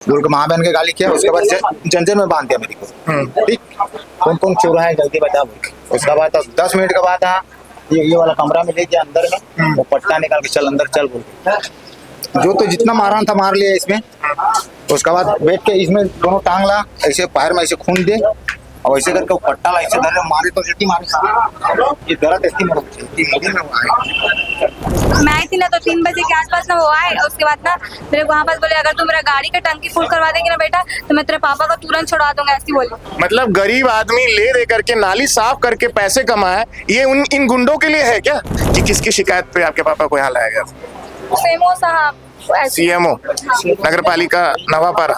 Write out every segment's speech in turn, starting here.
बोल के माँ बहन के गाली किया, उसके बाद जंजर में बांध दिया मेरे को। ठीक, कौन कौन चोर है जल्दी बता बोल के। उसके बाद 10 मिनट के बाद ये वाला कमरा में ले गया अंदर में, वो पट्टा निकाल के चल अंदर चल बोल के। जो तो जितना मारना था मार लिया इसमें। उसके बाद बैठ के इसमें दोनों टांग ला, ऐसे पैर में ऐसे खून दे और ऐसे करके वो पट्टा ला ऐसे धरे मारे तो जल्दी मारे। ये दर्द ऐसी मैं आई थी ना तो 3 बजे के आसपास ना वो आए, और उसके बाद ना मेरे को वहाँ पास बोले अगर तू मेरा गाड़ी का टंकी फुल करवा देगी ना बेटा तो मैं तेरे पापा को तुरंत छुड़वा दूंगा, ऐसी बोली। मतलब गरीब आदमी ले दे करके नाली साफ करके पैसे कमाए, ये इन गुंडों के लिए है क्या कि किसकी शिकायत पे आपके पापा को यहाँ लाया गया? सेमो साहब, सीएमओ नगर पालिका नवापारा।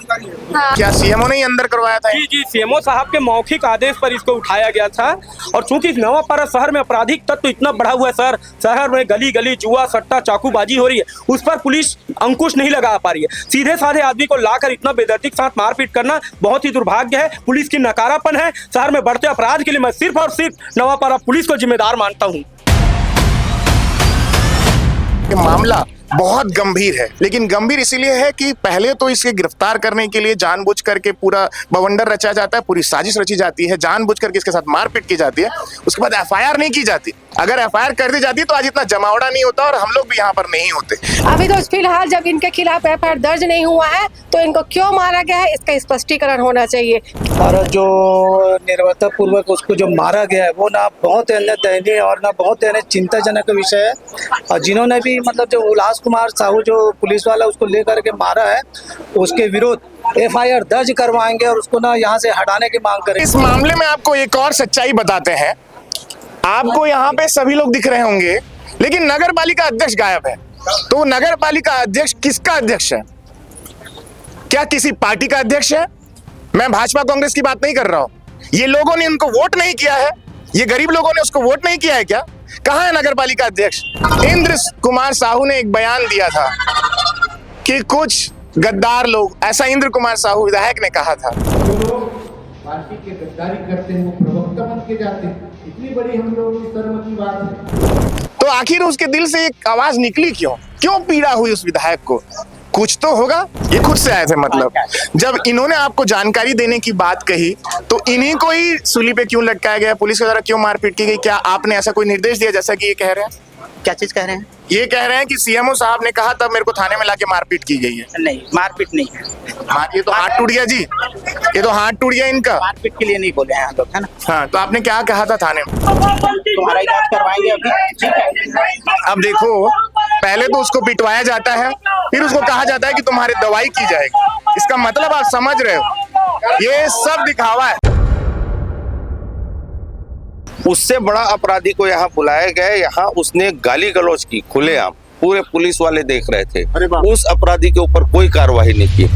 हाँ। क्या सीएमओ ने ही अंदर करवाया था? जी सीएमओ साहब के मौखिक आदेश पर इसको उठाया गया था। और चूंकि नवापारा शहर में आपराधिक तत्व इतना बढ़ा हुआ है, शहर में गली गली जुआ सट्टा चाकूबाजी हो रही है, उस पर पुलिस अंकुश नहीं लगा पा रही है। सीधे साधे आदमी को लाकर इतना बेदर्दी के साथ मारपीट करना बहुत ही दुर्भाग्य है, पुलिस की नकारापन है। शहर में बढ़ते अपराध के लिए मैं सिर्फ और सिर्फ नवापारा पुलिस को जिम्मेदार मानता हूँ। मामला बहुत गंभीर है, लेकिन गंभीर इसीलिए है कि पहले तो इसे गिरफ्तार करने के लिए जानबूझ करके पूरा बवंडर रचा जाता है, पूरी साजिश रची जाती है, जानबूझ करके इसके साथ मारपीट की जाती है। उसके बाद एफआईआर नहीं की जाती। अगर एफआईआर कर दी जाती तो आज इतना जमावड़ा नहीं होता और हम लोग भी यहाँ पर नहीं होते। अभी तो फिलहाल जब इनके खिलाफ एफआईआर दर्ज नहीं हुआ है तो इनको क्यों मारा गया है इसका स्पष्टीकरण होना चाहिए। और जो निर्वता पूर्वक उसको जो मारा गया है वो ना बहुत दयनीय और ना बहुत चिंताजनक विषय है। और जिन्होंने भी मतलब जो उल्लास कुमार साहू जो पुलिस वाला उसको लेकर के मारा है, उसके विरोध एफआईआर दर्ज करवाएंगे और उसको ना यहाँ से हटाने की मांग करेंगे। इस मामले में आपको एक और सच्चाई बताते हैं। आपको यहाँ पे सभी लोग दिख रहे होंगे, लेकिन नगर पालिका अध्यक्ष गायब है। तो नगर पालिका अध्यक्ष किसका अध्यक्ष है? क्या किसी पार्टी का अध्यक्ष है? मैं भाजपा कांग्रेस की बात नहीं कर रहा हूँ। ये लोगों ने उनको वोट नहीं किया है, ये गरीब लोगों ने उसको वोट नहीं किया है क्या? कहाँ है नगर पालिका अध्यक्ष? इंद्र कुमार साहू ने एक बयान दिया था कि कुछ गद्दार लोग, ऐसा इंद्र कुमार साहू विधायक ने कहा था। पार्टी के गद्दारी करते हैं वो प्रवक्ता बन के जाते हैं, इतनी बड़ी हम लोगों की शर्म की बात है। तो आखिर उसके दिल से एक आवाज निकली क्यों पीड़ा हुई उस विधायक को? कुछ तो होगा। ये खुद से आए थे, मतलब जब इन्होंने आपको जानकारी देने की बात कही तो इन्हीं को ही सूली पे क्यों लटकाया गया, पुलिस के द्वारा क्यों मारपीट की गई? क्या आपने ऐसा कोई निर्देश दिया जैसा कि ये कह रहे हैं? क्या चीज कह रहे हैं? ये कह रहे हैं कि सीएमओ साहब ने कहा तब मेरे को थाने में लाके मारपीट की गई है। नहीं, मारपीट नहीं है। ये तो हाथ टूट गया जी, ये तो हाथ टूट गया इनका। मारपीट के लिए नहीं बोले हैं लोग, है ना? हाँ, तो आपने क्या कहा था थाने में? तुम्हारा इलाज करवाएंगे अभी, ठीक है? अब देखो, पहले तो उसको पिटवाया जाता है, फिर उसको कहा जाता है कि तुम्हारी दवाई की जाएगी। इसका मतलब आप समझ रहे हो, ये सब दिखावा है। उससे बड़ा अपराधी को यहाँ बुलाया गया, यहाँ उसने गाली गलौज की खुलेआम, पूरे पुलिस वाले देख रहे थे। उस अपराधी के ऊपर कोई कार्रवाई नहीं की।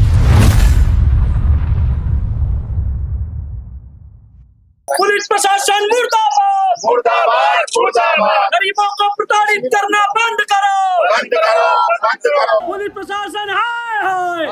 पुलिस प्रशासन मुर्दाबाद, मुर्दाबाद, मुर्दाबाद। गरीबों को प्रताड़ित करना बंद करो, बंद करो, बंद करो। पुलिस प्रशासन हाय हाय,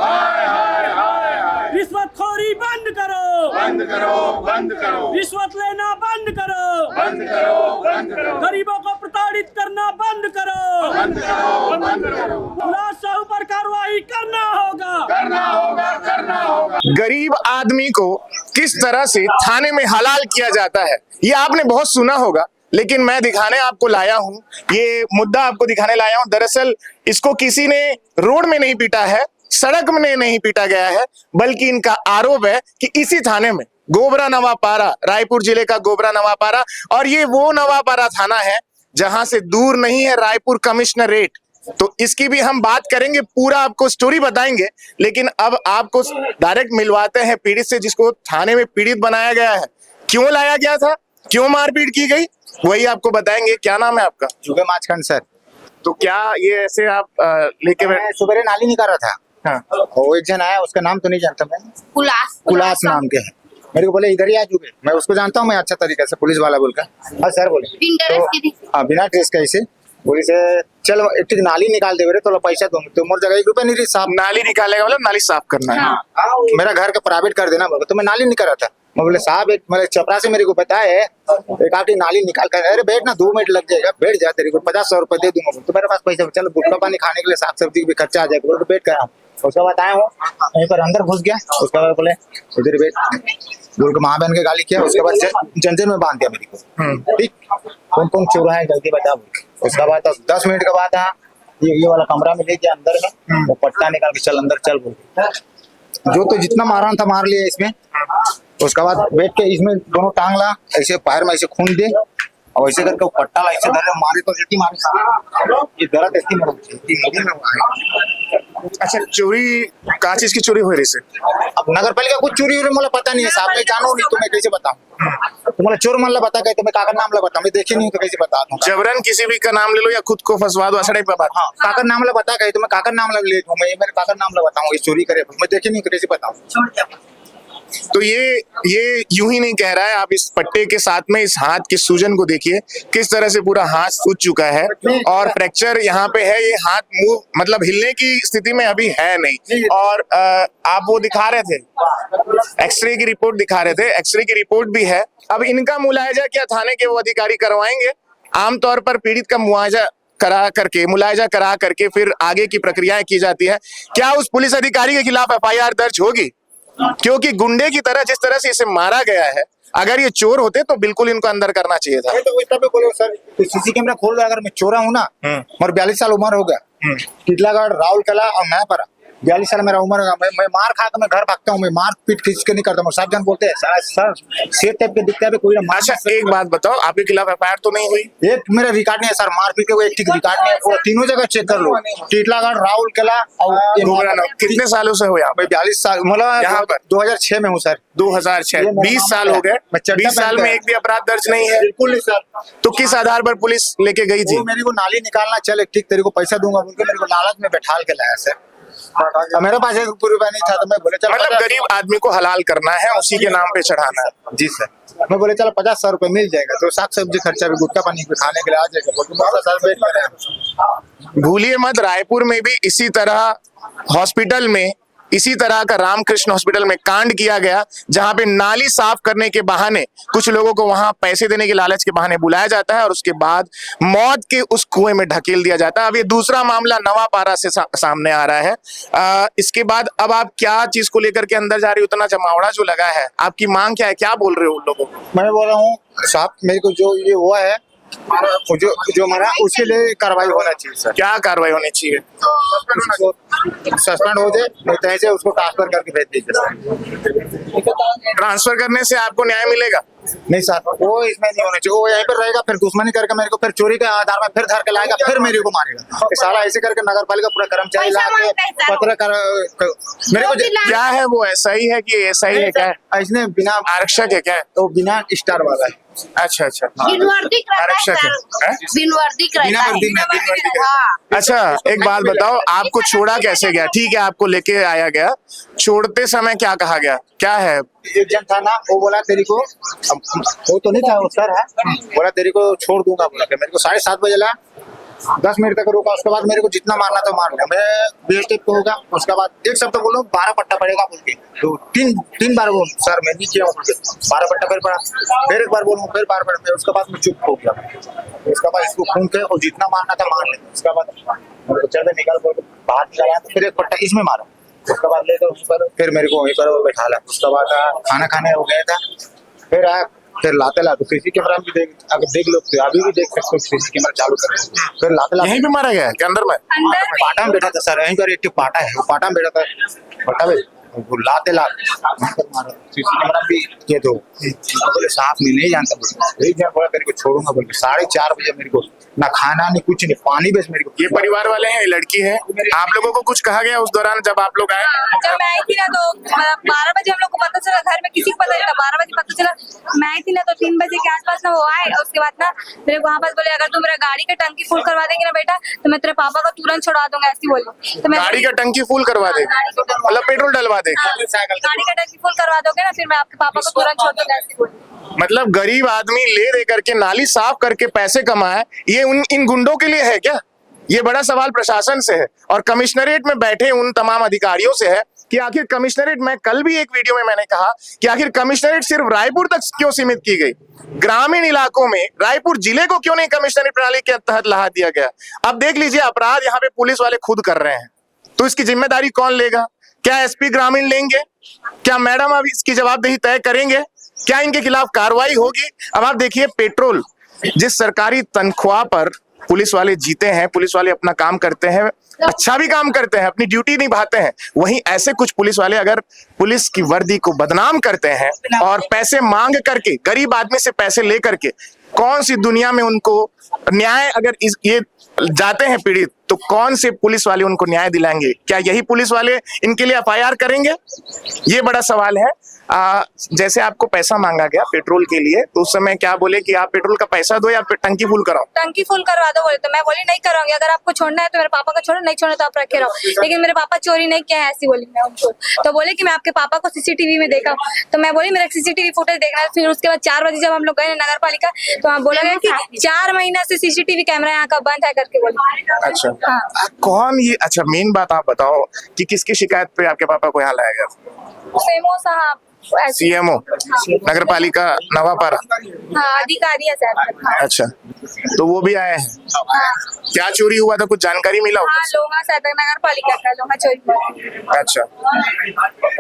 रिश्वतखोरी बंद करो, बंद करो, बंद करो। रिश्वत लेना बंद करो, बंद करो, बंद करो। गरीबों को प्रताड़ित करना बंद करो, बंद करो, बंद करो। उल्लास साहू पर कार्रवाई करना होगा, करना होगा, करना होगा। गरीब आदमी को किस तरह से थाने में हलाल किया जाता है ये आपने बहुत सुना होगा, लेकिन मैं दिखाने आपको लाया हूँ, ये मुद्दा आपको दिखाने लाया हूँ। दरअसल इसको किसी ने रोड में नहीं पीटा है, सड़क में नहीं पीटा गया है, बल्कि इनका आरोप है कि इसी थाने में गोबरा नवापारा, रायपुर जिले का गोबरा नवापारा, और ये वो नवापारा थाना है जहां से दूर नहीं है रायपुर कमिश्नरेट। तो इसकी भी हम बात करेंगे, पूरा आपको स्टोरी बताएंगे, लेकिन अब आपको डायरेक्ट मिलवाते हैं पीड़ित से, जिसको थाने में पीड़ित बनाया गया है। क्यों लाया गया था, क्यों मारपीट की गई, वही आपको बताएंगे। क्या नाम है आपका? जुगे माचखंड सर। तो क्या ये ऐसे आप लेके सुबह नाली निकाल रहा था। हाँ। वो एक जन आया, उसका नाम तो नहीं जानता मैं, कुलास नाम के है। मेरे को बोले इधर ही आ जुगे, मैं उसको जानता हूँ, मैं अच्छा तरीके से पुलिस वाला बोलकर। हाँ सर बोले तो बिना ड्रेस का ऐसे बोली से चल एक नाली निकाल दे, तो पैसा दूंगा, तो मोर जगह 1 रुपया नहीं रही साहब। नाली निकालेगा मतलब नाली साफ करना है। हाँ। मेरा घर का प्राइवेट कर देना बोला, तो मैं नाली निकाल रहा था। मैं बोले साहब एक मेरे चपरा से मेरे को बताए एक आपकी नाली निकाल कर, अरे बैठ ना 2 मिनट लग जाएगा, बैठ जा, तेरे को 50-100 रुपए दे दूंगा। तो मेरे पास पैसा, चलो गुटखा पानी खाने के लिए साग सब्जी भी खर्चा आ जाएगा, बोले बैठ कर उसके बाद आया हूँ वहीं पर अंदर घुस गया। उसके बाद बोले इधर बैठ बोल के माँ बहन के गाली किया। उसके बाद जंजीर में बांध दिया मेरे को। ठीक, कौन कौन चोर है जल्दी बता बोल के। उसके बाद 10 मिनट के बाद ये वाला कमरा में ले गया अंदर में, वो पट्टा निकाल के चल अंदर चल बोल के। जो तो जितना मारा था मार लिया इसमें। उसके बाद बैठ के इसमें दोनों टांग ला, ऐसे पैर में ऐसे खून दे और ऐसे करके पट्टा ला ऐसे धरे मारे तो जल्दी मारे। ये दर्द ऐसी मेरे अच्छा, चोरी का चीज की चोरी हो रही से? अब नगर पालिका कुछ चोरी हो रही मुझे पता नहीं है साहब, मैं जानो नहीं तो मैं कैसे बताऊं। तुम्हारा चोर मन ला बता गए तो मैं काकर नाम ला बताऊं, मैं देखे नहीं तो कैसे बता दूं। जबरन किसी भी का नाम ले लो या खुद को फंसवा दो, ऐसा टाइप का बात। हाँ, काकर नाम ला बता गए तो मैं काकर नाम ला ले लूं, मैं मेरे काकर नाम ला बताऊं ये चोरी करे, मैं देखे नहीं तो कैसे बताऊं। तो ये यूं ही नहीं कह रहा है। आप इस पट्टे के साथ में इस हाथ की सूजन को देखिए, किस तरह से पूरा हाथ सूज चुका है और फ्रैक्चर यहाँ पे है। ये हाथ मूव मतलब हिलने की स्थिति में अभी है नहीं। और आप वो दिखा रहे थे, एक्सरे की रिपोर्ट दिखा रहे थे, एक्सरे की रिपोर्ट भी है। अब इनका मुलायजा क्या थाने के वो अधिकारी करवाएंगे। आमतौर पर पीड़ित का मुआवजा मुलायजा करा करके फिर आगे की प्रक्रियाएं की जाती है। क्या उस पुलिस अधिकारी के खिलाफ FIR दर्ज होगी? क्योंकि गुंडे की तरह जिस तरह से इसे मारा गया है, अगर ये चोर होते तो बिल्कुल इनको अंदर करना चाहिए था। तो वही तब बोलो सर, तो सीसी कैमरा खोल रहा, अगर मैं चोरा हूँ ना, और 42 साल उम्र हो गया, टिटलागढ़ राहुल कला और मैं पर 42 साल मेरा उम्र होगा, मैं मार खा के मैं घर भागता हूँ, मैं मार पीट खींच के नहीं करता हूँ। सब जन बोलते हैं सर शेर टाइप के दिखता है कोई ना। अच्छा, एक बात बताओ, आपके खिलाफ FIR तो नहीं हुई? एक मेरा रिकॉर्ड नहीं है सर, मार पीट के वो एक रिकॉर्ड नहीं है, पूरा तीनों जगह चेक कर लो, टिटलागढ़ राहुल कला और कितने सालों से हो यहाँ? मैं 42 साल मतलब यहाँ पर 2006 में हूँ सर। 2006, 20 साल हो गए। 20 साल में एक भी अपराध दर्ज नहीं है? बिल्कुल नहीं सर। तो किस आधार पर पुलिस लेके गई थी? वो मेरे को नाली निकालना, चले ठीक तेरे को पैसा दूंगा बोल के मेरे को लालच में बैठा के लाया सर। मेरे पास एक रुपया नहीं था तो मैं बोले चल मतलब गरीब आदमी को हलाल करना है, उसी के नाम पे चढ़ाना है। जी सर। मैं बोले चलो 50-100 रुपए मिल जाएगा तो साग सब्जी खर्चा भी गुटखा पानी पे खाने के लिए आ जाएगा। भूलिए मत, रायपुर में भी इसी तरह हॉस्पिटल में इसी तरह का रामकृष्ण हॉस्पिटल में कांड किया गया, जहां पे नाली साफ करने के बहाने कुछ लोगों को वहां पैसे देने के लालच के बहाने बुलाया जाता है और उसके बाद मौत के उस कुएं में ढकेल दिया जाता है। अब ये दूसरा मामला नवापारा से सामने आ रहा है। इसके बाद अब आप क्या चीज को लेकर के अंदर जा रही हो? उतना जमावड़ा जो लगा है, आपकी मांग क्या है, क्या बोल रहे हो उन लोगों को? मैं बोल रहा हूँ साहब, मेरे को जो ये हुआ है जो मरा उसके लिए कार्रवाई होना चाहिए सर। क्या कार्रवाई होनी चाहिए? सस्पेंड हो जाए, नहीं तो ऐसे उसको ट्रांसफर करके भेज दीजिए। ट्रांसफर करने से आपको न्याय मिलेगा? नहीं सर, वो इसमें नहीं होना चाहिए। वो यहीं पर रहेगा, फिर दुश्मनी करके मेरे को फिर चोरी के आधार में फिर धर के लाएगा, फिर मेरे को मारेगा। साला ऐसे करके नगर पालिका पूरा कर्मचारी ला के पत्रकार मेरे को क्या है वो? ऐसा ही है कि ऐसा ही है? क्या है? इसने बिना आरक्षक है क्या? तो बिना स्टार वाला है। अच्छा अच्छा, आरक्षक है। अच्छा, एक बात बताओ, आपको छोड़ा कैसे गया? ठीक है, आपको लेके आया गया, छोड़ते समय क्या कहा गया? क्या है? एक जन था ना, वो बोला तेरी को, वो तो नहीं था वो सर है, बोला तेरी को छोड़ दूंगा बोला के। मेरे को 7:30 बजे ला 10 मिनट तक रोका। उसके बाद मेरे को जितना मारना था मार लिया। मैं BST को होगा। उसके बाद एक शब्द बोलो 12 पट्टा पड़ेगा बोल के, तो तीन बार बोल सर मैं नहीं किया 12 पट्टा फिर पड़ा, फिर एक बार बोलूँ, फिर बार पड़ा। उसके बाद मैं चुप हो गया। उसके बाद इसको खून के और जितना मारना था मार लिया। उसके बाद चल निकाल बोल बाहर निकाला, तो फिर एक पट्टा इसमें मारा। उसके बाद लेकर उस पर फिर मेरे को वहीं पर बैठा ला। उसके बाद खाना खाने हो गया था, फिर आया, फिर लाते तो सीसी कैमरा भी अगर देख लो तो अभी भी देख सकते हो, सीसी कैमरा चालू कर। फिर लाते यहीं पे मारा गया के अंदर में? पाटा में बैठा था सर, यहीं पर एक पाटा है, वो पाटा में बैठा था। पट्टा में लाते सीसी कैमरा भी ये तो बोले साहब मैं नहीं जानता बोले, एक जन बोला तेरे को छोड़ूंगा बोल के। 4:30 बजे मेरे को ना खाना नहीं कुछ नहीं, पानी बस मेरे को। ये परिवार वाले हैं, लड़की है। आप लोगों को कुछ कहा गया उस दौरान जब आप लोग आए? जब मैं आई थी ना तो 12 बजे हम लोग को पता चला, घर में किसी को पता नहीं था। 12 बजे पता चला, मैं आई थी ना तो 3 बजे के आसपास ना वो आए। और उसके बाद ना मेरे को वहाँ पास बोले अगर तुम मेरा गाड़ी का टंकी फुल करवा देगी ना बेटा तो मैं तेरे पापा को तुरंत छुड़ा दूंगा, ऐसी बोली। तो मैं गाड़ी का टंकी फुल करवा देगी, मतलब पेट्रोल डलवा देगी? गाड़ी का टंकी फुल करवा दोगे ना फिर मैं आपके पापा को तुरंत छोड़ दूंगा, ऐसी बोली। मतलब गरीब आदमी ले दे करके नाली साफ करके पैसे कमाए, ये इन गुंडों के लिए है क्या? ये बड़ा सवाल प्रशासन से है और कमिश्नरेट में बैठे उन तमाम अधिकारियों से है कि आखिर कमिश्नरेट, मैं कल भी एक वीडियो में मैंने कहा कि आखिर कमिश्नरेट सिर्फ रायपुर तक क्यों सीमित की गई? ग्रामीण इलाकों में रायपुर जिले को क्यों नहीं कमिश्नरेट प्रणाली के तहत ला दिया गया? अब देख लीजिए, अपराध यहाँ पे पुलिस वाले खुद कर रहे हैं। तो इसकी जिम्मेदारी कौन लेगा? क्या एसपी ग्रामीण लेंगे? क्या मैडम अब इसकी जवाबदेही तय करेंगे? क्या इनके खिलाफ कार्रवाई होगी? अब आप देखिए, पेट्रोल जिस सरकारी तनख्वाह पर पुलिस वाले जीते हैं, पुलिस वाले अपना काम करते हैं, अच्छा भी काम करते हैं, अपनी ड्यूटी निभाते हैं, वहीं ऐसे कुछ पुलिस वाले अगर पुलिस की वर्दी को बदनाम करते हैं और पैसे मांग करके, गरीब आदमी से पैसे लेकर के, कौन सी दुनिया में उनको न्याय, अगर ये जाते हैं पीड़ित, तो कौन से पुलिस वाले उनको न्याय दिलाएंगे? क्या यही पुलिस वाले इनके लिए एफआईआर करेंगे? ये बड़ा सवाल है। जैसे आपको पैसा मांगा गया पेट्रोल के लिए, तो उस समय क्या बोले कि आप पेट्रोल का पैसा दो या टंकी फुल कराओ? टंकी फुल करवा दो बोले, तो मैं बोली नहीं कराऊंगी, अगर आपको छोड़ना है तो मेरे पापा को छोड़ो, नहीं छोड़ना तो आप रखे रहो। लेकिन मेरे पापा चोरी नहीं किया है, ऐसी बोली मैं उनको। तो बोले कि मैं आपके पापा को सीसीटीवी में देखा, तो मैं बोली मेरा सीसीटीवी फुटेज देखना है। फिर उसके बाद 4 बजे जब हम लोग गए नगर पालिका, तो वहाँ बोला गया कि 4 महीना से सीसीटीवी कैमरा यहाँ का बंद है करके बोले। अच्छा, हाँ। कौन ये? अच्छा, मेन बात आप बताओ कि किसकी शिकायत पे आपके पापा को यहाँ लाया गया? सीएमओ साहब, सीएमओ नगर पालिका नवापारा, हाँ अधिकारी है सर। हाँ। अच्छा, तो वो भी आए हैं। क्या चोरी हुआ था, कुछ जानकारी मिला? हाँ, लोहा सदर नगर पालिका का लोहा चोरी हुआ। अच्छा,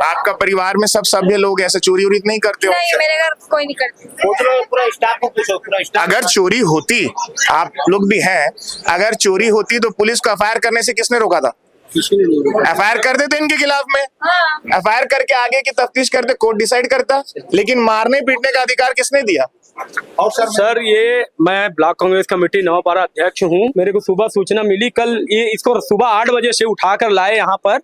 आपका परिवार में सब सभ्य लोग ऐसे चोरी उरी नहीं करते हो? नहीं, मेरे घर कोई नहीं करते। पूरा स्टाफ को पूछो, पूरा स्टाफ। अगर चोरी होती, आप लोग भी हैं, अगर चोरी होती तो पुलिस को एफआईआर करने से किसने रोका था? एफआईआर कर देते इनके खिलाफ में, एफआईआर करके आगे की तफ्तीश करते, कोर्ट डिसाइड करता। लेकिन मारने पीटने का अधिकार किसने दिया? और सर ये मैं ब्लॉक कांग्रेस कमेटी नवापारा अध्यक्ष हूँ। मेरे को सुबह सूचना मिली, कल ये इसको सुबह 8 बजे से उठाकर लाए यहाँ पर,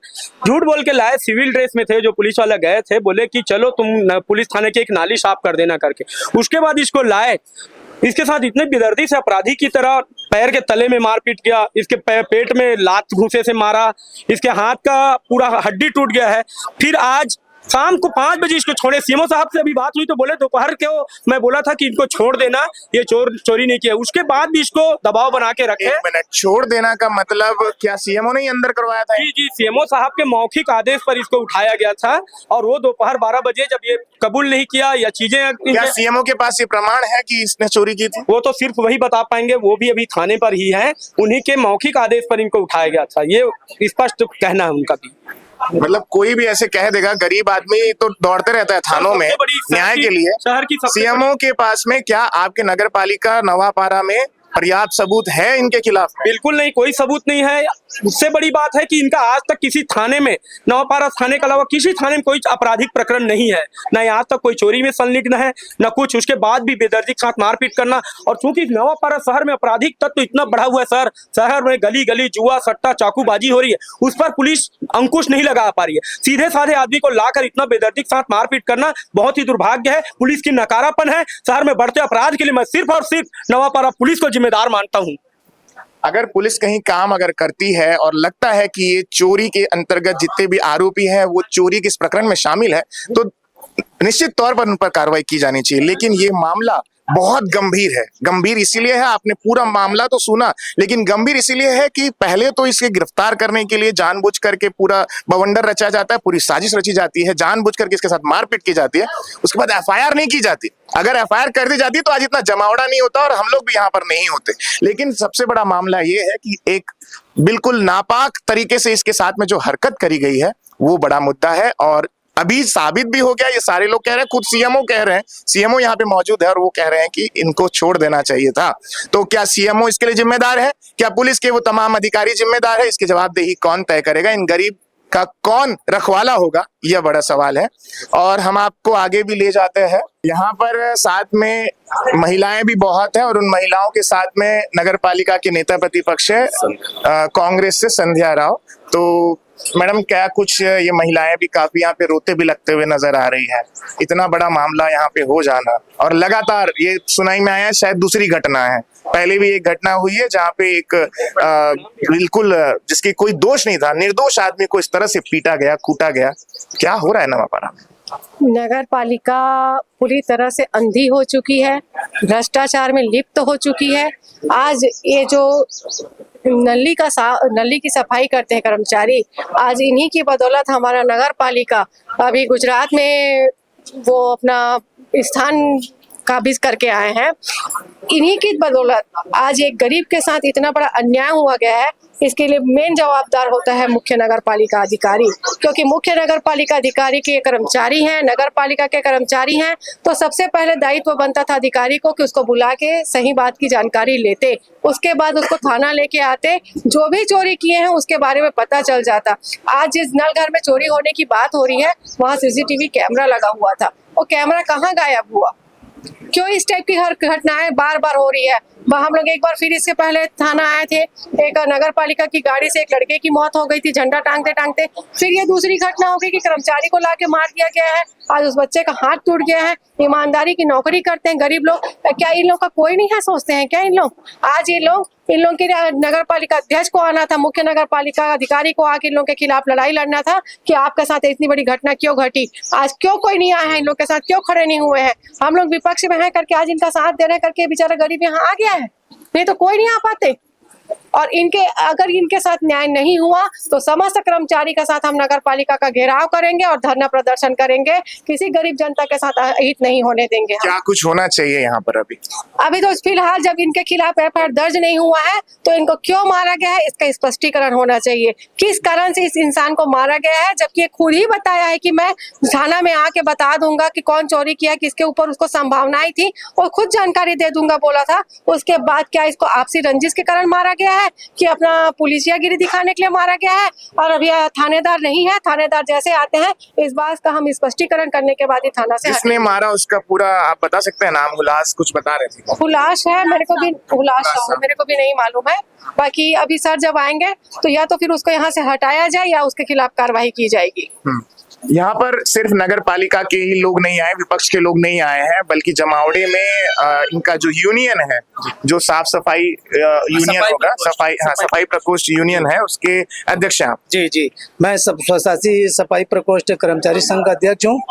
झूठ बोल के लाए, सिविल ड्रेस में थे। जो पुलिस वाला गए थे, बोले कि चलो तुम पुलिस थाने की एक नाली साफ कर देना करके। उसके बाद इसको लाए, इसके साथ इतने बेदर्दी से अपराधी की तरह पैर के तले में मारपीट किया, इसके पेट में लात घूंसे से मारा, इसके हाथ का पूरा हड्डी टूट गया है। फिर आज शाम को 5 बजे इसको छोड़े। सीएमओ साहब से अभी बात हुई तो बोले दोपहर के मैं बोला था कि इनको छोड़ देना, ये चोरी नहीं किया। उसके बाद भी इसको दबाव बना के रखे। 1 मिनट, छोड़ देना का मतलब क्या सीएमओ ने ही अंदर करवाया था? जी, सीएमओ साहब के मौखिक आदेश पर इसको उठाया गया था, और वो दोपहर 12 बजे जब ये कबूल नहीं किया या चीजें, क्या सीएमओ के पास ये प्रमाण है कि इसने चोरी की थी? वो तो सिर्फ वही बता पाएंगे, वो भी अभी थाने पर ही है। उन्हीं के मौखिक आदेश पर इनको उठाया गया था, ये स्पष्ट कहना है उनका भी। मतलब कोई भी ऐसे कह देगा, गरीब आदमी तो दौड़ते रहता है थानों में न्याय के लिए। शहर की सीएमओ के पास में क्या आपके नगर पालिका नवापारा में पर्याप्त सबूत है इनके खिलाफ? बिल्कुल नहीं, कोई सबूत नहीं है। उससे बड़ी बात है कि इनका आज तक किसी थाने में, नवापारा थाने के अलावा किसी थाने में कोई आपराधिक प्रकरण नहीं है। न आज तक कोई चोरी में संलिग्न है, न कुछ। उसके बाद भी बेदर्दी के साथ मारपीट करना। और चूंकि नवापारा शहर में आपराधिक तत्व इतना बढ़ा हुआ है सर, शहर में गली गली जुआ सट्टा चाकूबाजी हो रही है, उस पर पुलिस अंकुश नहीं लगा पा रही है। सीधे साधे आदमी को लाकर इतना बेदर्दी के साथ मारपीट करना बहुत ही दुर्भाग्य है। पुलिस की नकारापन है। शहर में बढ़ते अपराध के लिए मैं सिर्फ और सिर्फ नवापारा पुलिस को जिम्मेदार मानता हूं। अगर पुलिस कहीं काम अगर करती है और लगता है कि ये चोरी के अंतर्गत जितने भी आरोपी हैं वो चोरी के इस प्रकरण में शामिल है, तो निश्चित तौर पर उन पर कार्रवाई की जानी चाहिए। लेकिन ये मामला बहुत गंभीर है। गंभीर इसीलिए है, आपने पूरा मामला तो सुना, लेकिन गंभीर इसीलिए है कि पहले तो इसे गिरफ्तार करने के लिए जानबूझ करके पूरा बवंडर रचा जाता है, पूरी साजिश रची जाती है, जानबूझ करके इसके साथ मारपीट की जाती है। उसके बाद एफआईआर नहीं की जाती। अगर एफआईआर कर दी जाती तो आज इतना जमावड़ा नहीं होता और हम लोग भी यहाँ पर नहीं होते। लेकिन सबसे बड़ा मामला ये है कि एक बिल्कुल नापाक तरीके से इसके साथ में जो हरकत करी गई है वो बड़ा मुद्दा है, और अभी साबित भी हो गया। ये सारे लोग कह रहे हैं, खुद सीएमओ कह रहे हैं, सीएमओ यहाँ पे मौजूद है और वो कह रहे हैं कि इनको छोड़ देना चाहिए था। तो क्या सीएमओ इसके लिए जिम्मेदार है? क्या पुलिस के वो तमाम अधिकारी जिम्मेदार है? इसकी जवाबदेही कौन तय करेगा? इन गरीब का कौन रखवाला होगा? यह बड़ा सवाल है। और हम आपको आगे भी ले जाते हैं। यहाँ पर साथ में महिलाएं भी बहुत हैं और उन महिलाओं के साथ में नगर पालिका के नेता प्रतिपक्ष है कांग्रेस से संध्या राव। तो मैडम, क्या कुछ ये महिलाएं भी काफी यहाँ पे रोते भी लगते हुए नजर आ रही हैं? इतना बड़ा मामला यहाँ पे हो जाना, और लगातार ये सुनाई में आया शायद दूसरी घटना है। पहले भी एक घटना हुई है जहाँ पे एक बिल्कुल जिसकी कोई दोष नहीं था, निर्दोष आदमी को इस तरह से पीटा गया, कूटा गया। क्या हो रहा है नवापारा में? नगर पालिका पूरी तरह से अंधी हो चुकी है, भ्रष्टाचार में लिप्त हो चुकी है। आज ये जो नली की सफाई करते हैं कर्मचारी, आज इन्हीं की बदौलत हमारा नगर पालिका अभी गुजरात में वो अपना स्थान काबिज करके आए हैं। इन्हीं की बदौलत आज एक गरीब के साथ इतना बड़ा अन्याय हुआ गया है। इसके लिए मेन जवाबदार होता है मुख्य नगर पालिका अधिकारी, क्योंकि मुख्य नगर पालिका अधिकारी के कर्मचारी हैं, नगर पालिका के कर्मचारी हैं, तो सबसे पहले दायित्व बनता था अधिकारी को कि उसको बुला के सही बात की जानकारी लेते, उसके बाद उसको थाना लेके आते, जो भी चोरी किए हैं उसके बारे में पता चल जाता। आज जिस नल घर में चोरी होने की बात हो रही है वहाँ CCTV कैमरा लगा हुआ था, वो कैमरा कहाँ गायब हुआ? क्यों इस टाइप की हर घटनाएं बार बार हो रही है? हम लोग एक बार फिर इससे पहले थाना आए थे, एक नगर पालिका की गाड़ी से एक लड़के की मौत हो गई थी झंडा टांगते टांगते। फिर ये दूसरी घटना हो गई कि कर्मचारी को लाके मार दिया गया है, आज उस बच्चे का हाथ टूट गया है। ईमानदारी की नौकरी करते हैं गरीब लोग, क्या इन लोग का कोई नहीं है? सोचते हैं क्या इन लोग? आज इन लोग के नगर पालिका अध्यक्ष को आना था, मुख्य नगर पालिका अधिकारी को आके इन लोग के खिलाफ लड़ाई लड़ना था कि आपके साथ इतनी बड़ी घटना क्यों घटी। आज क्यों कोई नहीं आया है? इन लोग के साथ क्यों खड़े नहीं हुए हैं? हम लोग विपक्ष में हैं करके आज इनका साथ दे रहे करके बेचारा गरीब यहाँ आ गया है, नहीं तो कोई नहीं आ पाते। और अगर इनके साथ न्याय नहीं हुआ तो समस्त कर्मचारी के साथ हम नगर पालिका का घेराव करेंगे और धरना प्रदर्शन करेंगे। किसी गरीब जनता के साथ अहित नहीं होने देंगे। क्या कुछ होना चाहिए यहाँ पर? अभी तो फिलहाल जब इनके खिलाफ FIR दर्ज नहीं हुआ है तो इनको क्यों मारा गया है इसका स्पष्टीकरण होना चाहिए। किस कारण से इस इंसान को मारा गया है, जबकि खुद ही बताया है कि मैं थाना में आके बता दूंगा कि कौन चोरी किया, किसके ऊपर उसको संभावनाएं थी और खुद जानकारी दे दूंगा बोला था। उसके बाद क्या इसको आपसी रंजिश के कारण मारा गया है कि अपना पुलिसियागिरी दिखाने के लिए मारा गया है? और अभी थानेदार नहीं है, थानेदार जैसे आते हैं इस बात का हम स्पष्टीकरण करने के बाद ही थाना से जिसने मारा उसका पूरा आप बता सकते हैं नाम? हुलास कुछ बता रहे थे। हुलास है, मेरे को भी नहीं मालूम है। बाकी अभी सर जब आएंगे तो या तो फिर उसको यहाँ से हटाया जाए या उसके खिलाफ कार्रवाई की जाएगी। यहाँ पर सिर्फ नगर पालिका के ही लोग नहीं आए, विपक्ष के लोग नहीं आए हैं, बल्कि जमावड़े में इनका जो यूनियन है, जो साफ सफाई यूनियन होगा, सफाई प्रकोष्ठ यूनियन है, उसके अध्यक्ष हैं आप। जी, मैं स्वशासी सफाई प्रकोष्ठ कर्मचारी संघ का अध्यक्ष हूँ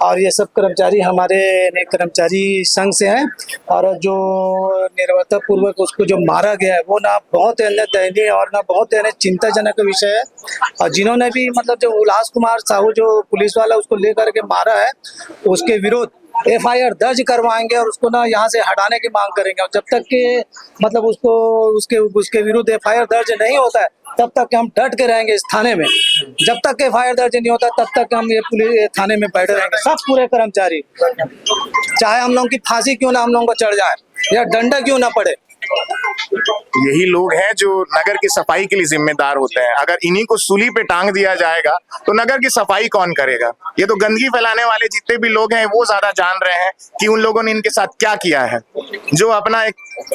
और ये सब कर्मचारी हमारे कर्मचारी संघ से हैं। और जो निर्वाता पूर्वक उसको जो मारा गया है वो ना बहुत दयनीय और ना बहुत चिंताजनक विषय है। और जिन्होंने भी मतलब जो उल्लास कुमार साहू जो पुलिस वाला उसको लेकर के मारा है उसके विरोध FIR दर्ज करवाएंगे और उसको ना यहाँ से हटाने की मांग करेंगे। और जब तक के मतलब उसके विरुद्ध FIR दर्ज नहीं होता है तब तक हम डट के रहेंगे इस थाने में। जब तक FIR दर्ज नहीं होता तब तक हम ये पुलिस थाने में बैठे रहेंगे, सब पूरे कर्मचारी, चाहे हम लोगों की फांसी क्यों ना हम लोगों को चढ़ जाए या डंडा क्यों ना पड़े। यही लोग हैं जो नगर की सफाई के लिए जिम्मेदार होते हैं। अगर इन्हीं को सूली पे टांग दिया जाएगा तो नगर की सफाई कौन करेगा? ये तो गंदगी फैलाने वाले जितने भी लोग हैं वो ज्यादा जान रहे हैं कि उन लोगों ने इनके साथ क्या किया है। जो अपना एक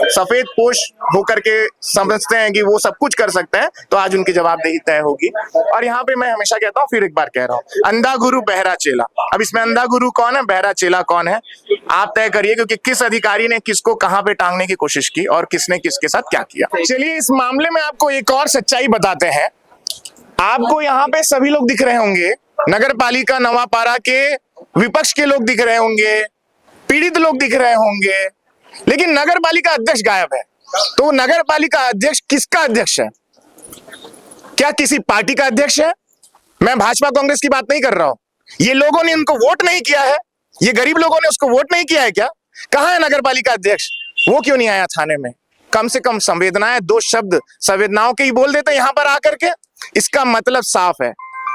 सफेद पोश होकर के समझते हैं कि वो सब कुछ कर सकते हैं, तो आज उनकी जवाबदेही तय होगी। और यहाँ पे मैं हमेशा कहता हूँ, फिर एक बार कह रहा हूँ, अंधा गुरु बहरा चेला। अब इसमें अंधा गुरु कौन है, बहरा चेला कौन है, आप तय करिए, क्योंकि किस अधिकारी ने किसको कहाँ पे टांगने की कोशिश की और किसने किसके साथ क्या किया। चलिए इस मामले में आपको एक और सच्चाई बताते हैं। आपको यहाँ पे सभी लोग दिख रहे होंगे, नगर पालिका नवापारा के विपक्ष के लोग दिख रहे होंगे, पीड़ित लोग दिख रहे होंगे, लेकिन नगर पालिका अध्यक्ष गायब है। तो नगर पालिका अध्यक्ष किसका अध्यक्ष है? क्या किसी पार्टी का अध्यक्ष है? मैं भाजपा कांग्रेस की बात नहीं कर रहा हूं। ये लोगों ने उनको वोट नहीं किया है, ये गरीब लोगों ने उसको वोट नहीं किया है क्या? कहां है नगर पालिका अध्यक्ष? वो क्यों नहीं आया थाने में? कम से कम संवेदनाएं, दो शब्द संवेदनाओं के ही बोल देते यहां पर आकर के। इसका मतलब साफ है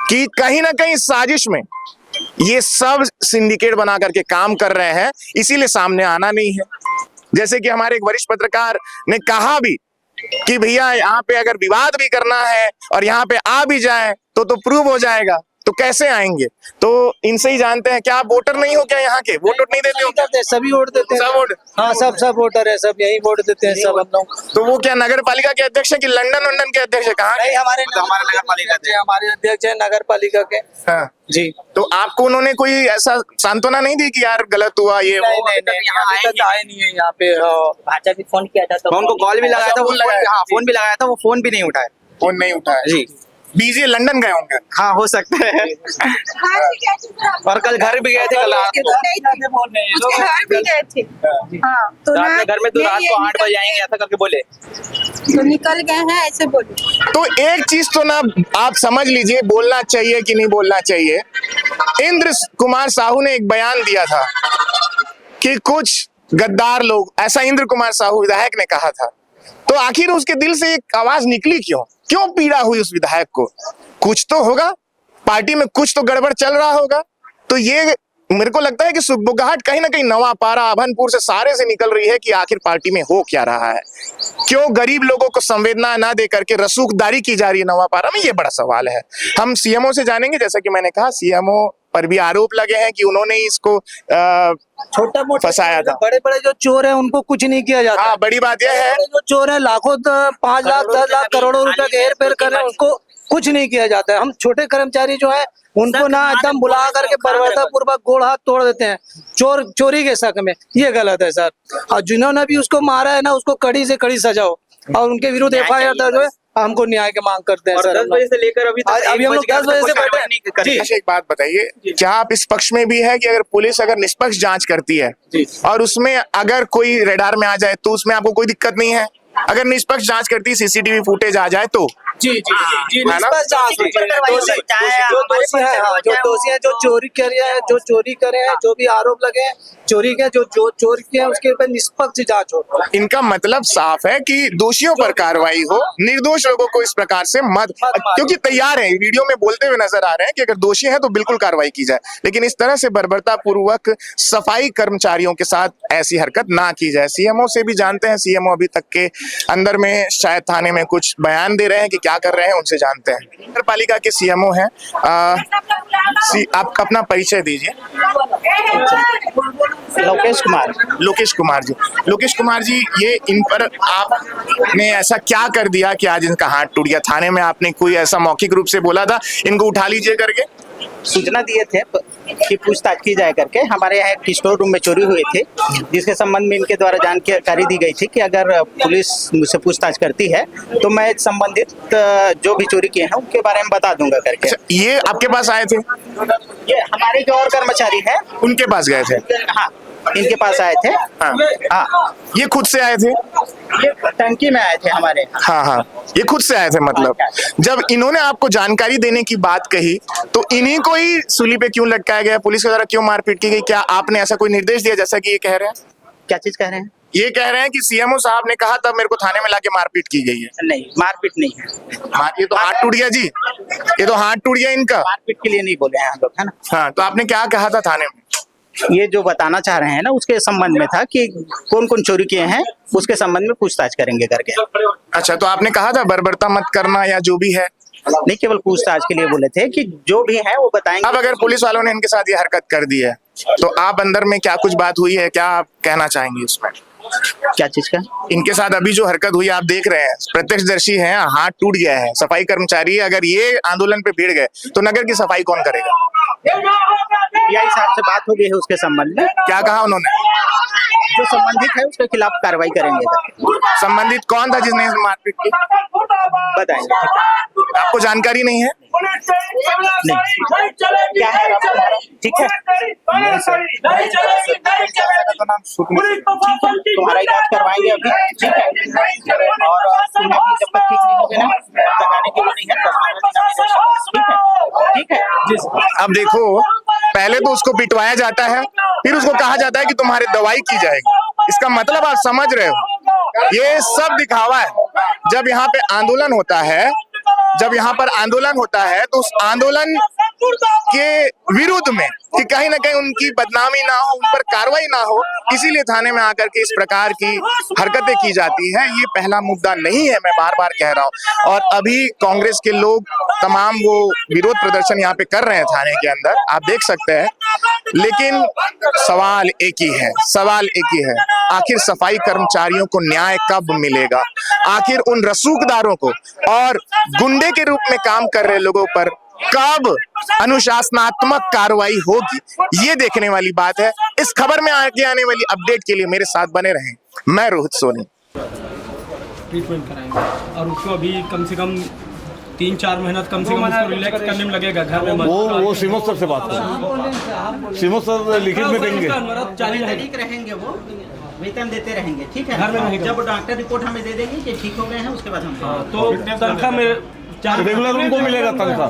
कि कहीं ना कहीं साजिश में ये सब सिंडिकेट बना करके काम कर रहे हैं, इसीलिए सामने आना नहीं है। जैसे कि हमारे एक वरिष्ठ पत्रकार ने कहा भी कि भैया यहाँ पे अगर विवाद भी करना है और यहाँ पे आ भी जाए तो प्रूव हो जाएगा, तो कैसे आएंगे? तो इनसे ही जानते हैं। क्या आप वोटर नहीं हो क्या? यहाँ के वोट नहीं देते हो? सभी वोट देते हैं। सब वोट? हाँ, सब वोटर है, सब यही वोट देते हैं सब हम लोग। तो वो क्या नगर पालिका के अध्यक्ष है कि लंदन के अध्यक्ष है? कहाँ? नहीं, हमारे नगर पालिका के, हमारे अध्यक्ष है नगर पालिका के। हाँ जी। तो आपको उन्होंने कोई ऐसा सांत्वना नहीं दी कि यार गलत हुआ ये? नहीं, अभी तक आए नहीं है यहाँ पे। भाजपा भी फोन किया था तो उनको कॉल भी लगाया था, फोन भी लगाया था, वो फोन भी नहीं उठाया। फोन नहीं उठाया जी। बीजे लंदन गए होंगे। हाँ, हो सकता है। और कल घर भी गए थे, कल रात को घर भी गए थे। हाँ, तो घर में तो रात को 8 बजे आएंगे ऐसा करके बोले, तो निकल गए हैं ऐसे बोले। तो एक चीज तो ना आप समझ लीजिए, बोलना चाहिए कि नहीं बोलना चाहिए। इंद्र कुमार साहू ने एक बयान दिया था कि कुछ गद्दार लोग, ऐसा इंद्र कुमार साहू विधायक ने कहा था, तो आखिर उसके दिल से एक आवाज निकली क्यों पीड़ा हुई उस विधायक को? कुछ तो होगा, पार्टी में कुछ तो गड़बड़ चल रहा होगा। तो ये मेरे को लगता है कि सुगबुगाहट कहीं ना कहीं नवापारा, अभनपुर से सारे से निकल रही है कि आखिर पार्टी में हो क्या रहा है, क्यों गरीब लोगों को संवेदना ना दे करके रसूखदारी की जा रही है नवापारा में, ये बड़ा सवाल है। हम सीएमओ से जानेंगे, जैसा कि मैंने कहा सीएमओ पर भी आरोप लगे हैं कि उन्होंने इसको छोटा मोटा फंसाया था। बड़े बड़े जो चोर हैं उनको कुछ नहीं किया जाता। हाँ, बड़ी बात यह है जो चोर है लाखों 5 लाख 10 लाख करोड़ों रुपए के हेर फेर कर रहे हैं, उनको कुछ नहीं किया जाता है। हम छोटे कर्मचारी जो है उनको ना एकदम बुला करके बर्बरता पूर्वक गोड़ हाथ तोड़ देते हैं चोरी के शक में। ये गलत है सर। और जिन्होंने भी उसको मारा है ना, उसको कड़ी से कड़ी सजा हो और उनके विरुद्ध FIR दर्ज हो। हमको न्याय की मांग करते हैं सर। 10 बजे से लेकर अभी हम लोग 10 बजे से बैठे हैं। जी, अच्छा एक बात बताइए, क्या आप इस पक्ष में भी है कि अगर पुलिस अगर निष्पक्ष जांच करती है और उसमें अगर कोई रेडार में आ जाए तो उसमें आपको कोई दिक्कत नहीं है? अगर निष्पक्ष जांच करती है, CCTV फुटेज आ जाए तो जी निष्पक्ष जांच जो दोषी है, जो दोषी है, जो चोरी करे हैं, जो चोरी करे हैं, जो भी आरोप लगे हैं चोरी के, जो चोर किए हैं, उसके ऊपर निष्पक्ष जांच हो। इनका मतलब साफ है कि दोषियों पर कार्रवाई हो, निर्दोष लोगों को इस प्रकार से मत, क्योंकि तैयार है वीडियो में बोलते हुए नजर आ रहे हैं कि अगर दोषी हैं तो बिल्कुल कार्रवाई की जाए, लेकिन इस तरह से बर्बरता पूर्वक सफाई कर्मचारियों के साथ ऐसी हरकत ना की जाए। सीएमओ से भी जानते हैं, सीएमओ अभी तक के अंदर में शायद थाने में कुछ बयान दे रहे हैं कि क्या कर रहे हैं, उनसे जानते हैं। नगर पालिका के सीएमओ हैं, आप अपना परिचय दीजिए। लोकेश कुमार जी। लोकेश कुमार जी, ये इन पर आपने ऐसा क्या कर दिया कि आज इनका हाथ टूट गया? थाने में आपने कोई ऐसा मौखिक रूप से बोला था इनको उठा लीजिए करके? सूचना दिए थे कि पूछताछ की जाए करके। हमारे यहाँ एक स्टोर रूम में चोरी हुई थी, जिसके संबंध में इनके द्वारा जानकारी दी गई थी कि अगर पुलिस मुझसे पूछताछ करती है तो मैं संबंधित जो भी चोरी किए हैं उनके बारे में बता दूंगा करके। अच्छा, ये आपके पास आए थे? ये हमारे जो और कर्मचारी हैं उनके पास गए थे? हाँ, इनके पास आए थे। हाँ, ये खुद से आए थे? ये टंकी में आए थे हमारे। हाँ, ये खुद से आए थे। मतलब जब इन्होंने आपको जानकारी देने की बात कही तो इन्हीं को ही सूली पे क्यों लटकाया गया, पुलिस के द्वारा क्यों मारपीट की गई? क्या आपने ऐसा कोई निर्देश दिया जैसा कि ये कह रहे हैं? क्या चीज कह रहे हैं? ये कह रहे हैं कि सीएमओ साहब ने कहा तब मेरे को थाने में लाके मारपीट की गई है। नहीं, मारपीट नहीं है। ये तो हाथ टूट गया जी, ये तो हाथ टूट गया इनका। मारपीट के लिए नहीं बोले हैं हम लोग, है ना। हाँ, तो आपने क्या कहा था थाने में? ये जो बताना चाह रहे हैं ना, उसके संबंध में था कि कौन कौन चोरी किए हैं, उसके संबंध में पूछताछ करेंगे करके। अच्छा, तो आपने कहा था बर्बरता मत करना या जो भी है? नहीं, केवल पूछताछ के लिए बोले थे कि जो भी है वो बताएंगे। अब अगर पुलिस वालों ने इनके साथ ये हरकत कर दी है तो आप अंदर में क्या कुछ बात हुई है, क्या आप कहना चाहेंगे उसमें? क्या चीज का? इनके साथ अभी जो हरकत हुई आप देख रहे हैं, प्रत्यक्षदर्शी हैं, हाथ टूट गया है, सफाई कर्मचारी, अगर ये आंदोलन पे भिड़ गए तो नगर की सफाई कौन करेगा? या हिसाब से बात हो गई है उसके संबंध में। क्या कहा उन्होंने? जो संबंधित है उसके खिलाफ कार्रवाई करेंगे। संबंधित कौन था जिसने मारपीट की? बताएंगे। आपको जानकारी नहीं है? नहीं। क्या है? ठीक है, तुम्हारा इलाज करवाएंगे अभी, ठीक है। और तुम्हें अभी जब तक ठीक नहीं होगे ना, लगाने के लिए नहीं है, 10 दिन ठीक है। अब देखो, पहले तो उसको पिटवाया जाता है, फिर उसको कहा जाता है कि तुम्हारी दवाई की जाएगी। इसका मतलब आप समझ रहे हो, ये सब दिखावा है। जब यहाँ पे आंदोलन होता है, जब यहाँ पर आंदोलन होता है तो उस आंदोलन के विरुद्ध में कि कहीं ना कहीं उनकी बदनामी ना हो, उन पर कार्रवाई ना हो, इसीलिए थाने में आकर के इस प्रकार की हरकतें की जाती है। ये पहला मुद्दा नहीं है, मैं बार बार कह रहा हूँ। और अभी कांग्रेस के लोग तमाम वो विरोध प्रदर्शन यहाँ पे कर रहे हैं थाने के अंदर, आप देख सकते हैं। लेकिन सवाल एक ही है, सवाल एक ही है, आखिर सफाई कर्मचारियों को न्याय कब मिलेगा? आखिर उन रसूखदारों को और गुंडे के रूप में काम कर रहे लोगों पर कब अनुशासनात्मक कार्रवाई होगी? ये देखने वाली बात है। इस खबर में आगे आने वाली अपडेट के लिए मेरे साथ बने रहें। मैं रोहित सोनी। ट्रीटमेंट कराएंगे और उसको अभी कम से कम 3-4 महीना कम से कम उसको रिलैक्स करने में लगेगा। घर में वो सीमो सर से बात करें, सीमो सर लिखित में देंगे, ठीक रहेंगे, वो वेतन देते रहेंगे, ठीक है। घर में जब डॉक्टर रिपोर्ट हमें दे देंगे कि ठीक हो गए हैं, उसके बाद हम तो तनख्वाह में रेगुलर उनको मिलेगा तनख्वाह,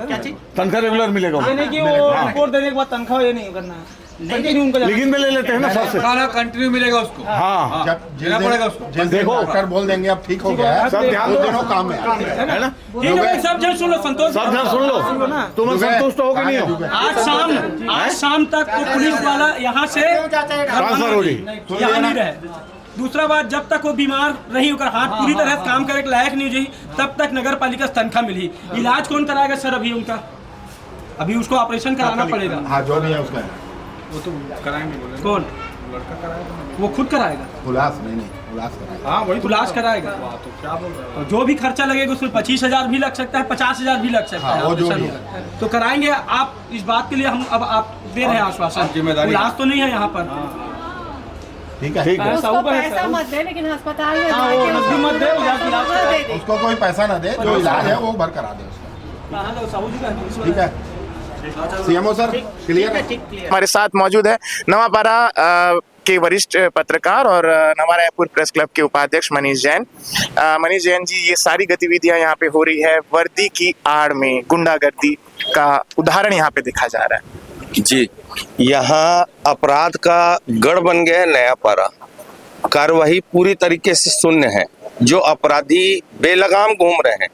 तनख्वाह रेगुलर मिलेगा उनको। नहीं कि वो रिपोर्ट देने के बाद तनख्वाह ये नहीं करना है, कंटिन्यू उनको लेकिन में ले लेते हैं ना सबसे। खाना कंटिन्यू मिलेगा उसको। हाँ देना पड़ेगा उसको। देखो डॉक्टर बोल देंगे अब ठीक हो गया है, सब ध्यान दो, दोनों काम है है ना। सब जन सुन लो, संतोष सब ध्यान सुन लो, तुम संतुष्ट हो कि नहीं हो? आज शाम तक वो पुलिस वाला यहाँ से ट्रांसफर हो रही, यहाँ नहीं रहे। दूसरा बात, जब तक वो बीमार रही, होकर हाथ पूरी तरह से काम करे के लायक नहीं रही, तब तक नगर पालिका से तनख्वाह मिली। इलाज कौन कराएगा सर? अभी उनका अभी उसको ऑपरेशन कराना पड़ेगा। हाँ जो भी है उसका वो तो कराएंगे, बोले कौन? लड़का कराएगा, वो खुद कराएगा। उलास नहीं उलास कराएगा। हाँ वही इलाज कराएगा। तो क्या बोल रहे हो? जो भी खर्चा लगेगा उसमें 25,000 भी लग सकता है, 50,000 भी लग सकता है। वो जो भी तो कराएंगे। आप इस बात के लिए हम अब आप दे रहे हैं आश्वासन, जिम्मेदारी इलाज तो नहीं है यहाँ पर। ठीक है, ठीक है। उसको पैसा मत दे, लेकिन अस्पताल में हाँ, वो नकदी मत दे, इलाज दे दे। उसको कोई पैसा ना दे, जो इलाज है वो भर करा दे उसका। ठीक है सीएमओ सर, क्लियर है। हमारे साथ मौजूद है नवापारा के वरिष्ठ पत्रकार और नवा रायपुर प्रेस क्लब के उपाध्यक्ष मनीष जैन। मनीष जैन जी, ये सारी गतिविधियां यहाँ पे हो रही है, वर्दी की आड़ में गुंडागर्दी का उदाहरण यहाँ पे देखा जा रहा है। जी, यहाँ अपराध का गढ़ बन गया है नयापारा। कार्यवाही पूरी तरीके से शून्य है, जो अपराधी बेलगाम घूम रहे हैं।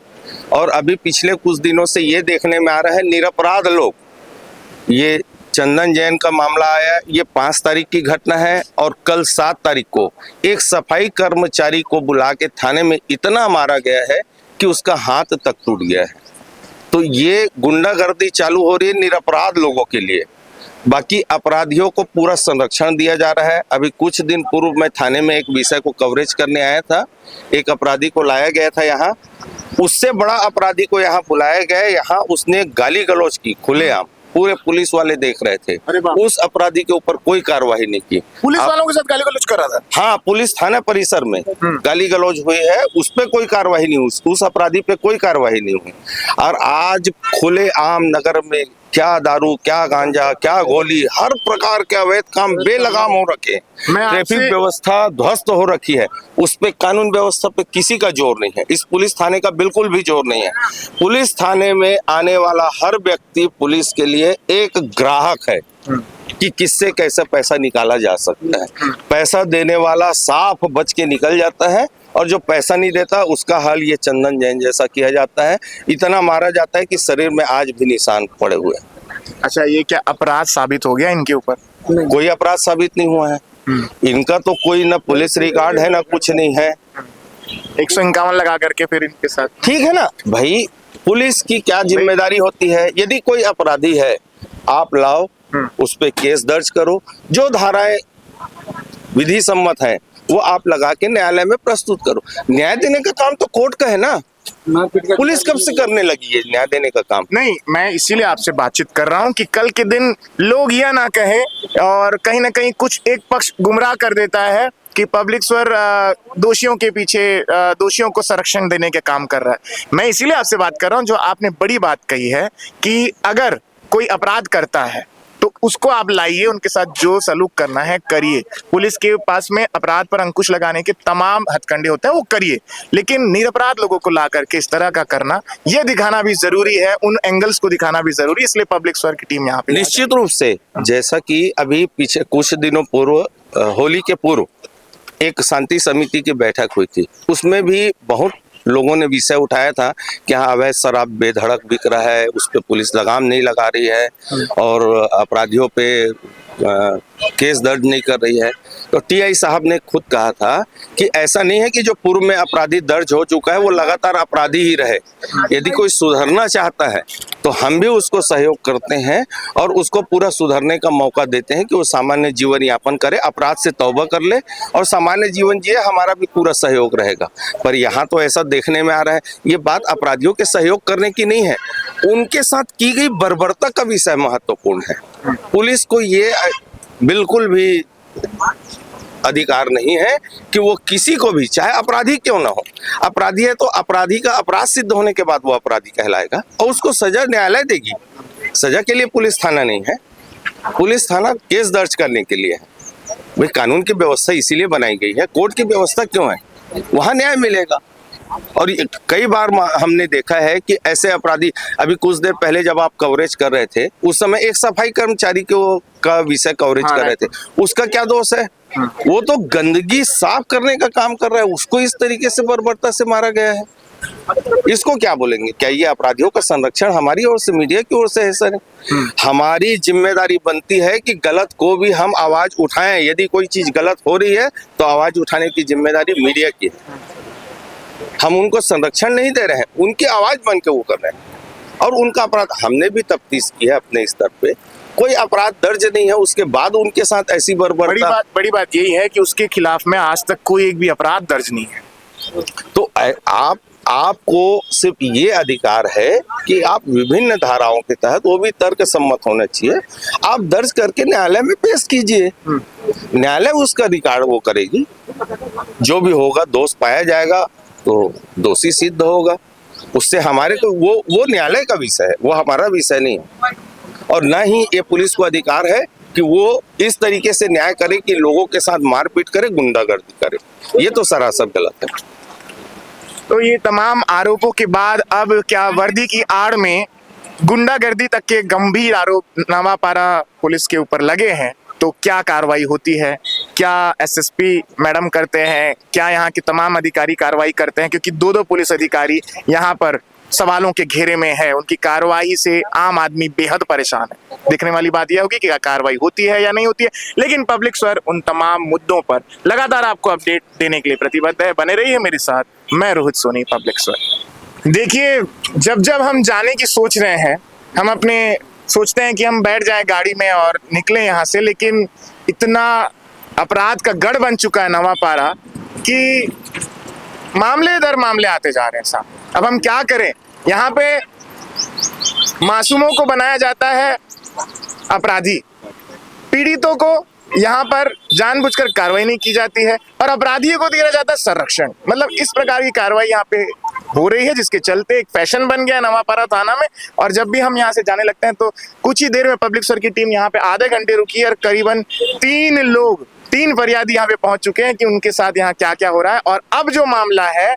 और अभी पिछले कुछ दिनों से ये देखने में आ रहा है निरपराध लोग, ये चंदन जैन का मामला आया, ये 5 तारीख की घटना है, और कल 7 तारीख को एक सफाई कर्मचारी को बुला के थाने में इतना मारा गया है कि उसका हाथ तक टूट गया है। तो ये गुंडागर्दी चालू हो रही है निरपराध लोगों के लिए। बाकी अपराधियों को पूरा संरक्षण दिया जा रहा है। अभी कुछ दिन पूर्व मैं थाने में एक विषय को कवरेज करने आया था, एक अपराधी को लाया गया था यहाँ, उससे बड़ा अपराधी को यहाँ बुलाया गया। यहाँ उसने गाली गलौज की खुलेआम, पूरे पुलिस वाले देख रहे थे। उस अपराधी के ऊपर कोई कार्रवाई नहीं की। पुलिस वालों के साथ गाली गलौज कर रहा था? हाँ, पुलिस थाना परिसर में गाली गलौज हुई है, उस पे कोई कार्रवाई नहीं हुई, उस अपराधी पे कोई कार्रवाई नहीं हुई। और आज खुलेआम नगर में क्या दारू, क्या गांजा, क्या गोली, हर प्रकार के अवैध काम बेलगाम हो रखे। ट्रैफिक व्यवस्था ध्वस्त हो रखी है, उस पे कानून व्यवस्था पे किसी का जोर नहीं है। इस पुलिस थाने का बिल्कुल भी जोर नहीं है। पुलिस थाने में आने वाला हर व्यक्ति पुलिस के लिए एक ग्राहक है कि किससे कैसे पैसा निकाला जा सकता है। पैसा देने वाला साफ बच के निकल जाता है, और जो पैसा नहीं देता उसका हाल ये चंदन जैन जैसा किया जाता है। इतना मारा जाता है कि शरीर में आज भी निशान पड़े हुए हैं। अच्छा, ये क्या अपराध साबित हो गया इनके ऊपर? कोई अपराध साबित नहीं हुआ है इनका, तो कोई ना पुलिस रिकॉर्ड है ना कुछ नहीं है। 151 लगा करके फिर इनके साथ ठीक है ना भाई, पुलिस की क्या जिम्मेदारी होती है? यदि कोई अपराधी है, आप लाओ, उस पे केस दर्ज करो, जो धाराएं विधि सम्मत है वो आप लगा के न्यायालय में प्रस्तुत करो। न्याय देने का काम तो कोर्ट का है ना, पुलिस कब से करने लगी है न्याय देने का काम? नहीं, मैं इसीलिए आपसे बातचीत कर रहा हूं कि कल के दिन लोग यह ना कहे, और कहीं ना कहीं कुछ एक पक्ष गुमराह कर देता है कि पब्लिक स्वर दोषियों के पीछे, दोषियों को संरक्षण देने के काम कर रहा है। मैं इसीलिए आपसे बात कर रहा हूं, जो आपने बड़ी बात कही है कि अगर कोई अपराध करता है तो उसको आप लाइए, उनके साथ जो सलूक करना है करिए। पुलिस के पास में अपराध पर अंकुश लगाने के तमाम हथकंडे होते हैं, वो करिए, लेकिन निरपराध लोगों को ला करके इस तरह का करना, ये दिखाना भी जरूरी है, उन एंगल्स को दिखाना भी जरूरी है। इसलिए पब्लिक स्वर की टीम यहाँ पे निश्चित रूप से, जैसा कि अभी पीछे कुछ दिनों पूर्व, होली के पूर्व एक शांति समिति की बैठक हुई थी, उसमें भी बहुत लोगों ने विषय उठाया था कि हाँ, अवैध शराब बेधड़क बिक रहा है, उस पर पुलिस लगाम नहीं लगा रही है और अपराधियों पे केस दर्ज नहीं कर रही है। तो टीआई साहब ने खुद कहा था कि ऐसा नहीं है कि जो पूर्व में अपराधी दर्ज हो चुका है वो लगातार अपराधी ही रहे। यदि कोई सुधरना चाहता है तो हम भी उसको सहयोग करते हैं और उसको पूरा सुधरने का मौका देते हैं कि वो सामान्य जीवन यापन करे, अपराध से तौबा कर ले और सामान्य जीवन जिए। हमारा भी पूरा सहयोग रहेगा। पर यहाँ तो ऐसा देखने में आ रहा है, ये बात अपराधियों के सहयोग करने की नहीं है, उनके साथ की गई बर्बरता का विषय महत्वपूर्ण है। पुलिस को ये बिल्कुल भी अधिकार नहीं है कि वो किसी को भी, चाहे अपराधी क्यों ना हो, अपराधी है तो अपराधी का अपराध सिद्ध होने के बाद वो अपराधी कहलाएगा और उसको सजा न्यायालय देगी। सजा के लिए पुलिस थाना नहीं है, पुलिस थाना केस दर्ज करने के लिए है। भाई कानून की व्यवस्था इसीलिए बनाई गई है, कोर्ट की व्यवस्था क्यों है? वहां न्याय मिलेगा। और कई बार हमने देखा है कि ऐसे अपराधी, अभी कुछ देर पहले जब आप कवरेज कर रहे थे उस समय एक सफाई कर्मचारी का विषय कवरेज कर रहे थे, उसका क्या दोष है? वो तो गंदगी साफ करने का काम कर रहा है, उसको इस तरीके से बर्बरता से मारा गया है। इसको क्या बोलेंगे? क्या ये अपराधियों का संरक्षण हमारी ओर से, मीडिया की ओर से है सर? हमारी जिम्मेदारी बनती है कि गलत को भी हम आवाज उठाएं। यदि कोई चीज गलत हो रही है तो आवाज उठाने की जिम्मेदारी मीडिया की है। हम उनको संरक्षण नहीं दे रहे हैं, उनकी आवाज बन के वो कर रहे हैं। और उनका अपराध हमने भी तफ्तीश की है अपने स्तर पे, कोई अपराध दर्ज नहीं है, उसके बाद उनके साथ ऐसी बर्बरता। बड़ी बात यही है कि उसके खिलाफ में आज तक कोई एक भी अपराध दर्ज नहीं है। तो आपको सिर्फ ये अधिकार है कि आप विभिन्न धाराओं के तहत, वो भी तर्क सम्मत होना चाहिए, आप दर्ज करके न्यायालय में पेश कीजिए। न्यायालय उसका अधिकार वो करेगी, जो भी होगा दोष पाया जाएगा तो दोषी सिद्ध होगा। उससे हमारे को वो न्यायालय का विषय है, वो हमारा विषय नहीं है। और न ही ये पुलिस को अधिकार है कि वो इस तरीके से न्याय करे कि लोगों के साथ मारपीट करे, गुंडागर्दी करे। ये तो सरासर गलत है। तो ये तमाम आरोपों के बाद अब क्या वर्दी की आड़ में गुंडागर्दी तक के गंभीर आरोप नवापारा पुलिस के ऊपर लगे हैं, तो क्या कार्रवाई होती है? क्या एसएसपी मैडम करते हैं? क्या यहाँ के तमाम अधिकारी कार्रवाई करते हैं? क्योंकि दो पुलिस अधिकारी यहाँ पर सवालों के घेरे में है, उनकी कार्रवाई से आम आदमी बेहद परेशान है। देखने वाली बात यह होगी कि क्या कार्रवाई होती है या नहीं होती है, लेकिन पब्लिक स्वर उन तमाम मुद्दों पर लगातार आपको अपडेट देने के लिए प्रतिबद्ध है। बने रहिए मेरे साथ, मैं रोहित सोनी, पब्लिक स्वर। देखिए, जब हम जाने की सोच रहे हैं, हम अपने सोचते हैं कि हम बैठ जाएं गाड़ी में और निकले यहाँ से, लेकिन इतना अपराध का गढ़ बन चुका है नवापारा कि मामले दर मामले आते जा रहे हैं साहब। अब हम क्या करें? यहाँ पे मासूमों को बनाया जाता है अपराधी, पीड़ितों को यहाँ पर जानबूझकर कार्रवाई नहीं की जाती है और अपराधियों को दिया जाता है संरक्षण। मतलब इस प्रकार की कार्रवाई यहाँ पे हो रही है, जिसके चलते एक फैशन बन गया नवापारा थाना में। और जब भी हम यहाँ से जाने लगते हैं तो कुछ ही देर में पब्लिक स्वर की टीम यहाँ पे आधे घंटे रुकी है और करीबन 3 फरियादी यहाँ पे पहुंच चुके हैं कि उनके साथ यहाँ क्या क्या हो रहा है। और अब जो मामला है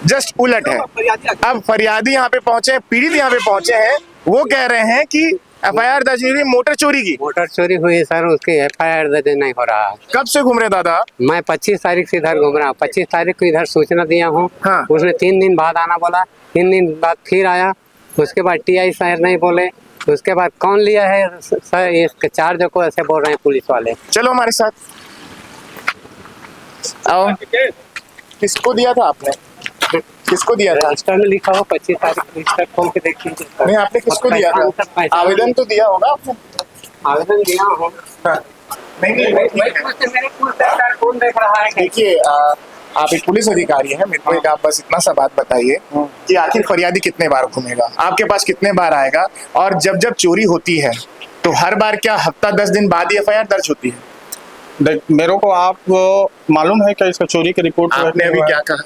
जस्ट उलट है। अब फरियादी यहाँ पे पहुंचे, पीड़ित यहाँ पे पहुंचे हैं, वो कह रहे हैं कि एफआईआर दर्ज हुई मोटर चोरी की। मोटर चोरी हुई सर, उसकी एफआईआर दर्ज नहीं हो रहा है। कब से घूम रहे दादा? मैं 25 तारीख से इधर घूम रहा हूँ। 25 तारीख को इधर सूचना दिया हूँ। हाँ। उसने 3 दिन बाद आना बोला, 3 दिन बाद फिर आया। उसके बाद टीआई साहब नहीं बोले। उसके बाद कौन लिया है सर इसके चार्ज को, ऐसे बोल रहे हैं पुलिस वाले। चलो हमारे साथ आओ। किसको दिया था आपने? किसको दिया था? रजिस्टर में लिखा हो 25 तारीख को, रजिस्टर खोल के देखिए। नहीं, आपने किसको दिया था? आवेदन तो दिया होगा आपने? आवेदन दिया हो। कौन देख रहा है? देखिए, आप एक पुलिस अधिकारी हैं, मेरे को एक आप बस इतना सा बात बताइए कि आखिर फरियादी कितने बार घूमेगा, आपके पास कितने बार आएगा? और जब चोरी होती है तो हर बार क्या हफ्ता 10 दिन बाद ही एफआईआर दर्ज होती है? मेरे को आप मालूम है क्या इसका चोरी की रिपोर्ट? आपने अभी क्या कहा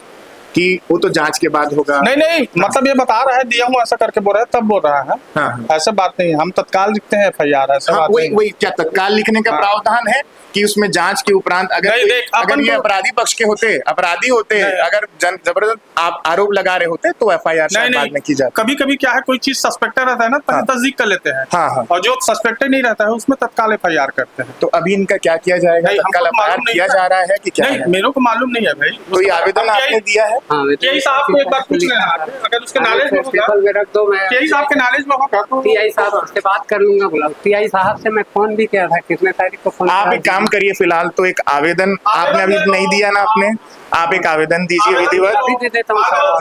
कि वो तो जांच के बाद होगा? नहीं, मतलब ये बता रहा है दिया हूँ ऐसा करके बोल रहा है, तब बोल रहा है। हाँ। ऐसा बात नहीं, हम तत्काल लिखते हैं एफआईआर। ऐसा बात नहीं। वही क्या तत्काल लिखने का प्रावधान है कि उसमें जांच के उपरांत अगर ये अपराधी पक्ष के होते, अपराधी होते, अगर जबरदस्त आप आरोप लगा रहे होते तो एफआईआर बाद में की जाती? कभी कभी क्या है, कोई चीज सस्पेक्टेड रहता है ना, पहले तस्दीक कर लेते हैं। हाँ। और जो सस्पेक्टेड नहीं रहता है उसमें तत्काल एफआईआर करते हैं। तो अभी इनका क्या किया जाएगा? तत्काल एफआईआर किया जा रहा है कि क्या? मेरे को मालूम नहीं है भाई। तो ये आवेदन आपने दिया है? टीआई साहब को एक बार पूछ लेना, अगर उसके नॉलेज में होगा, टीआई साहब के नॉलेज में होगा तो टीआई साहब से बात कर लूंगा। बोला टीआई साहब से मैं फोन भी किया था, कितने तारीख को फोन। आप एक काम करिए, फिलहाल तो एक आवेदन आपने अभी नहीं दिया ना आपने, आप एक आवेदन दीजिए विधिवत।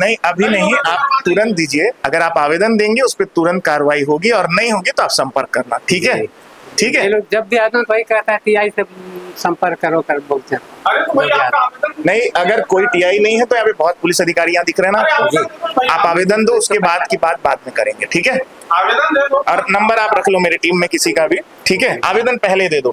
नहीं, अभी नहीं, आप तुरंत दीजिए। अगर आप आवेदन देंगे उस पर तुरंत कार्रवाई होगी, और नहीं होगी तो आप संपर्क करना। ठीक है? ठीक है। लोग जब भी आते हैं वही कहता है टीआई से संपर्क करो कर बोलते हैं। नहीं, अगर कोई टीआई नहीं है तो यहाँ पे बहुत पुलिस अधिकारी यहाँ दिख रहे हैं ना, आप आवेदन दो, उसके बाद की बात बाद में करेंगे। ठीक है? आवेदन दे दो और नंबर आप रख लो मेरी टीम में किसी का भी। ठीक है? आवेदन पहले दे दो,